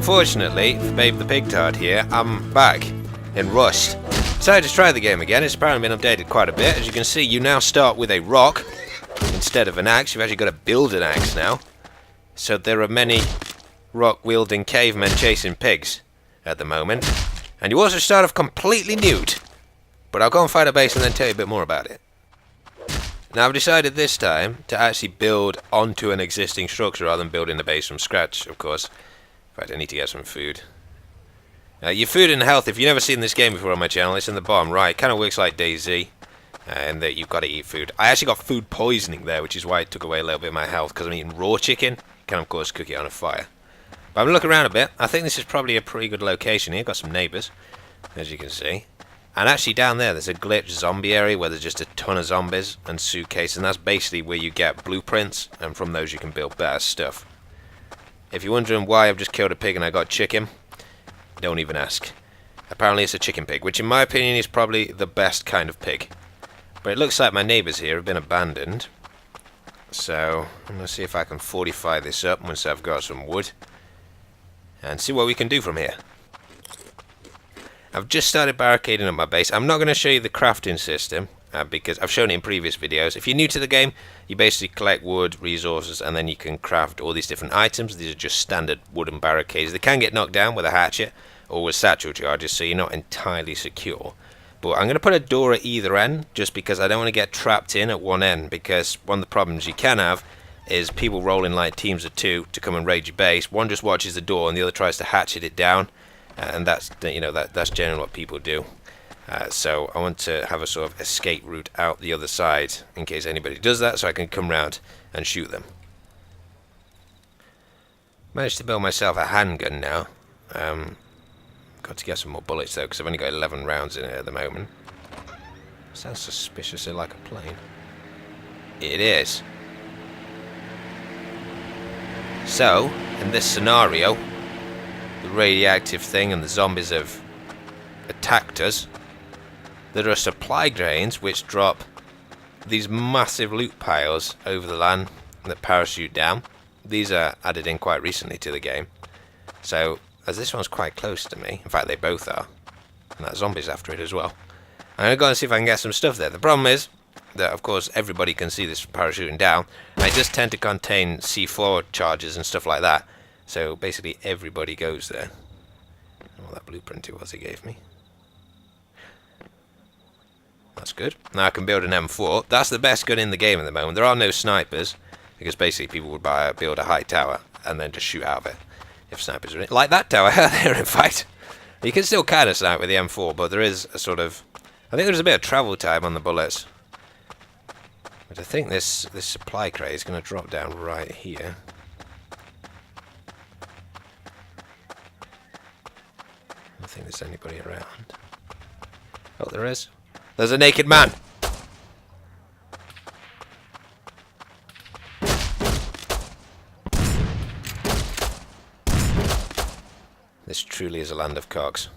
unfortunately, for Babe the Pigtard here, I'm back in Rust. Decided to try the game again. It's apparently been updated quite a bit. As you can see, you now start with a rock instead of an axe. You've actually got to build an axe now. So there are many rock-wielding cavemen chasing pigs at the moment. And you also start off completely nude. But I'll go and find a base and then tell you a bit more about it. Now I've decided this time to actually build onto an existing structure rather than building the base from scratch, of course. In fact, I need to get some food. Your food and health, if you've never seen this game before on my channel, it's in the bottom right. It kind of works like DayZ, and that you've got to eat food. I actually got food poisoning there, which is why it took away a little bit of my health, because I'm eating raw chicken. You can, of course, cook it on a fire. But I'm going to look around a bit. I think this is probably a pretty good location here. Got some neighbours, as you can see. And actually down there, there's a glitch zombie area where there's just a ton of zombies and suitcases, and that's basically where you get blueprints, and from those you can build better stuff. If you're wondering why I've just killed a pig and I got chicken, don't even ask. Apparently it's a chicken pig, which in my opinion is probably the best kind of pig. But it looks like my neighbours here have been abandoned. So I'm going to see if I can fortify this up once I've got some wood. And see what we can do from here. I've just started barricading up my base. I'm not going to show you the crafting system, because I've shown it in previous videos. If you're new to the game, you basically collect wood, resources, and then you can craft all these different items. These are just standard wooden barricades. They can get knocked down with a hatchet or with satchel charges, so you're not entirely secure. But I'm going to put a door at either end, just because I don't want to get trapped in at one end, because one of the problems you can have is people roll in like teams of two to come and raid your base. One just watches the door and the other tries to hatchet it down. And that's, you know, that's generally what people do. So I want to have a sort of escape route out the other side in case anybody does that, so I can come round and shoot them. Managed to build myself a handgun now. Got to get some more bullets though, because I've only got 11 rounds in it at the moment. Sounds suspiciously like a plane. It is. So, in this scenario, the radioactive thing and the zombies have attacked us. There are supply drains which drop these massive loot piles over the land that parachute down. These are added in quite recently to the game. So, as this one's quite close to me, in fact they both are, and that zombie's after it as well. I'm going to go and see if I can get some stuff there. The problem is that, of course, everybody can see this parachuting down, and it does tend to contain C4 charges and stuff like that. So basically everybody goes there. Oh, that blueprint it was he gave me. That's good. Now I can build an M4. That's the best gun in the game at the moment. There are no snipers, because basically people would build a high tower and then just shoot out of it if snipers are in it. Like that tower there, in fact. You can still kind of snipe with the M4, but there is a sort of... I think there's a bit of travel time on the bullets. But I think this supply crate is going to drop down right here. I don't think there's anybody around. Oh, there is. There's a naked man! This truly is a land of cocks.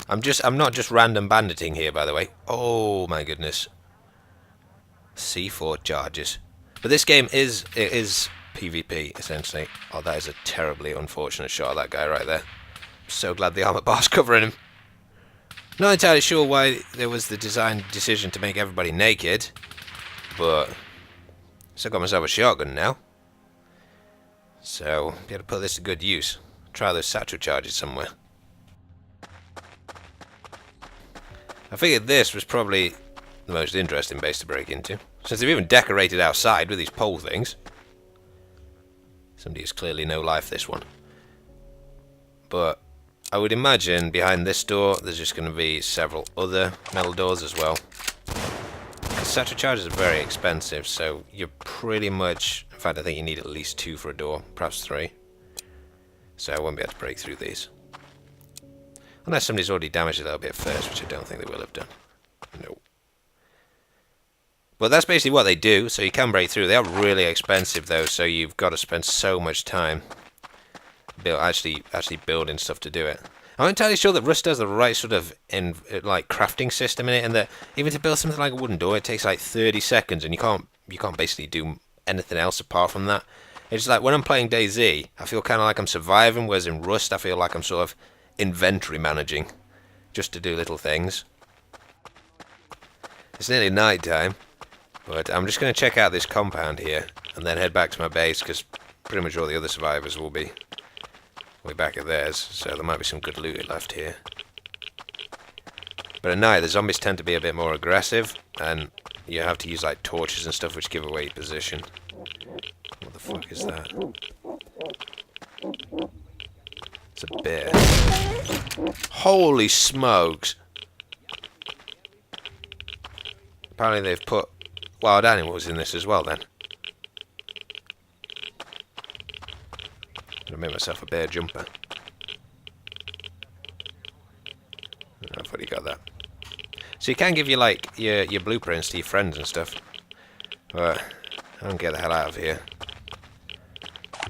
I'm not just random banditing here, by the way. Oh my goodness. C4 charges. But this game is PvP, essentially. Oh, that is a terribly unfortunate shot of that guy right there. So glad the armor bar's covering him. Not entirely sure why there was the decision to make everybody naked, but still got myself a shotgun now, so be able to put this to good use. Try those satchel charges somewhere. I figured this was probably the most interesting base to break into, since they've even decorated outside with these pole things. Somebody is clearly no life, this one. But I would imagine behind this door there's just going to be several other metal doors as well. Satchel charges are very expensive, so you're pretty much... In fact, I think you need at least 2 for a door, perhaps 3. So I won't be able to break through these. Unless somebody's already damaged a little bit first, which I don't think they will have done. No. But that's basically what they do, so you can break through. They are really expensive though, so you've got to spend so much time actually building stuff to do it. I'm not entirely sure that Rust has the right sort of crafting system in it, and that even to build something like a wooden door, it takes like 30 seconds, and you can't basically do anything else apart from that. It's like when I'm playing DayZ, I feel kind of like I'm surviving, whereas in Rust, I feel like I'm sort of inventory managing, just to do little things. It's nearly night time, but I'm just going to check out this compound here, and then head back to my base, because pretty much all the other survivors will be back at theirs, so there might be some good loot left here. But at night, the zombies tend to be a bit more aggressive, and you have to use like torches and stuff which give away your position. What the fuck is that? It's a bear. Holy smokes! Apparently they've put wild animals in this as well then. I'm gonna make myself a bear jumper. I've already got that. So you can give you like your blueprints to your friends and stuff. But I don't get the hell out of here.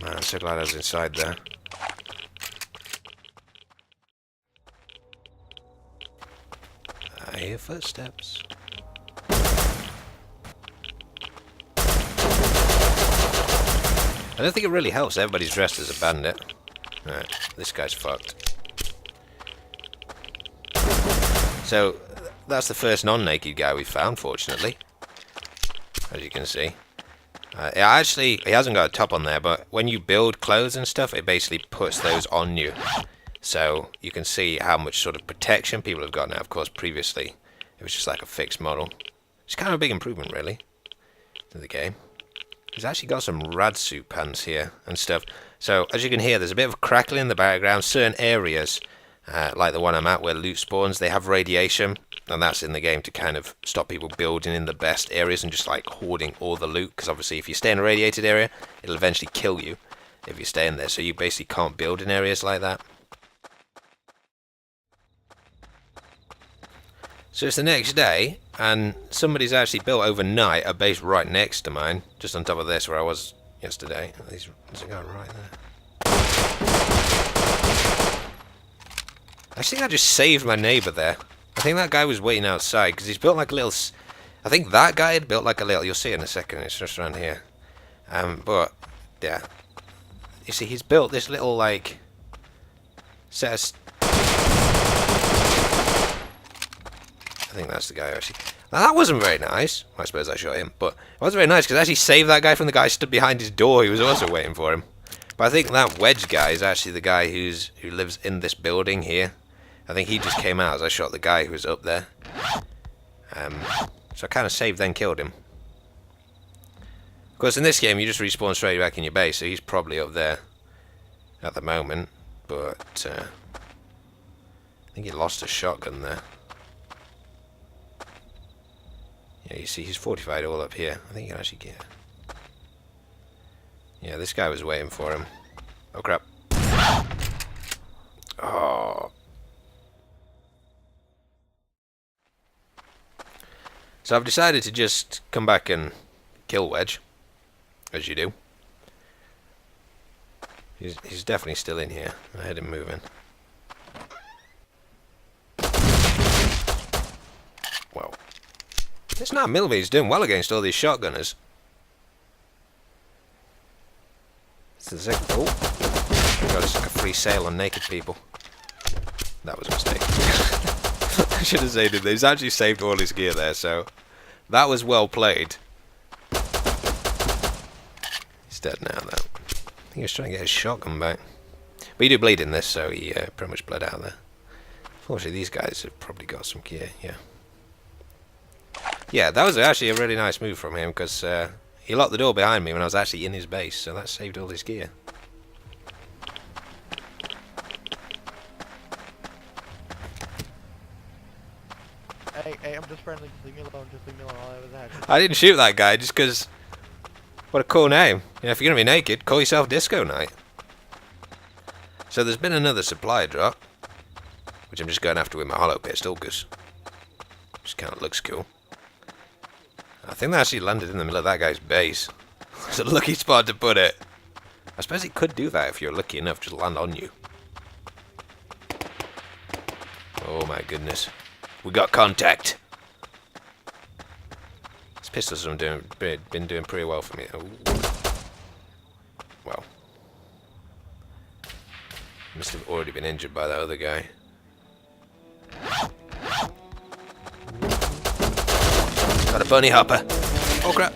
Man, I'm so glad I was inside there. I hear footsteps. I don't think it really helps everybody's dressed as a bandit. Alright, this guy's fucked. So, that's the first non-naked guy we found, fortunately. As you can see. He hasn't got a top on there, but when you build clothes and stuff, it basically puts those on you. So, you can see how much sort of protection people have got now. Of course, previously, it was just like a fixed model. It's kind of a big improvement, really, to the game. He's actually got some rad suit pants here and stuff. So, as you can hear, there's a bit of crackling in the background. Certain areas, like the one I'm at where loot spawns, they have radiation. And that's in the game to kind of stop people building in the best areas and just like hoarding all the loot. Because obviously if you stay in a radiated area, it'll eventually kill you if you stay in there. So you basically can't build in areas like that. So it's the next day, and somebody's actually built overnight a base right next to mine, just on top of this where I was yesterday. There's a guy right there. I think I just saved my neighbour there. I think that guy was waiting outside, because he's built like a little... I think that guy had built like a little... You'll see it in a second, it's just around here. But, yeah. You see, he's built this little, like... set of... I think that's the guy, actually. Now, that wasn't very nice. I suppose I shot him, but it wasn't very nice, because I actually saved that guy from the guy who stood behind his door, who was also waiting for him. But I think that wedge guy is actually the guy who lives in this building here. I think he just came out as I shot the guy who was up there. So I kind of saved, then killed him. Of course, in this game, you just respawn straight back in your base, so he's probably up there at the moment. But I think he lost a shotgun there. Yeah, you see, he's fortified all up here. I think you can actually get... Yeah, this guy was waiting for him. Oh, crap. Oh. So I've decided to just come back and kill Wedge, as you do. He's definitely still in here. I heard him moving. Well, this 9mm is doing well against all these shotgunners. Oh, God, it's like a free sale on naked people. That was a mistake. I should have saved him. He's actually saved all his gear there, so that was well played. He's dead now, though. I think he was trying to get his shotgun back. But he did bleed in this, so he pretty much bled out there. Fortunately, these guys have probably got some gear, yeah. Yeah, that was actually a really nice move from him, because he locked the door behind me when I was actually in his base, so that saved all his gear. Hey, I'm just friendly. Leave me alone. Just leave me alone. I was actually... I didn't shoot that guy just because... What a cool name. You know, if you're going to be naked, call yourself Disco Night. So there's been another supply drop, which I'm just going after with my hollow pistol, because it just kind of looks cool. I think they actually landed in the middle of that guy's base. It's a lucky spot to put it. I suppose it could do that if you're lucky enough to land on you. Oh my goodness. We got contact. This pistol's been doing pretty well for me. Ooh. Must have already been injured by that other guy. Got a bunny hopper. Oh crap.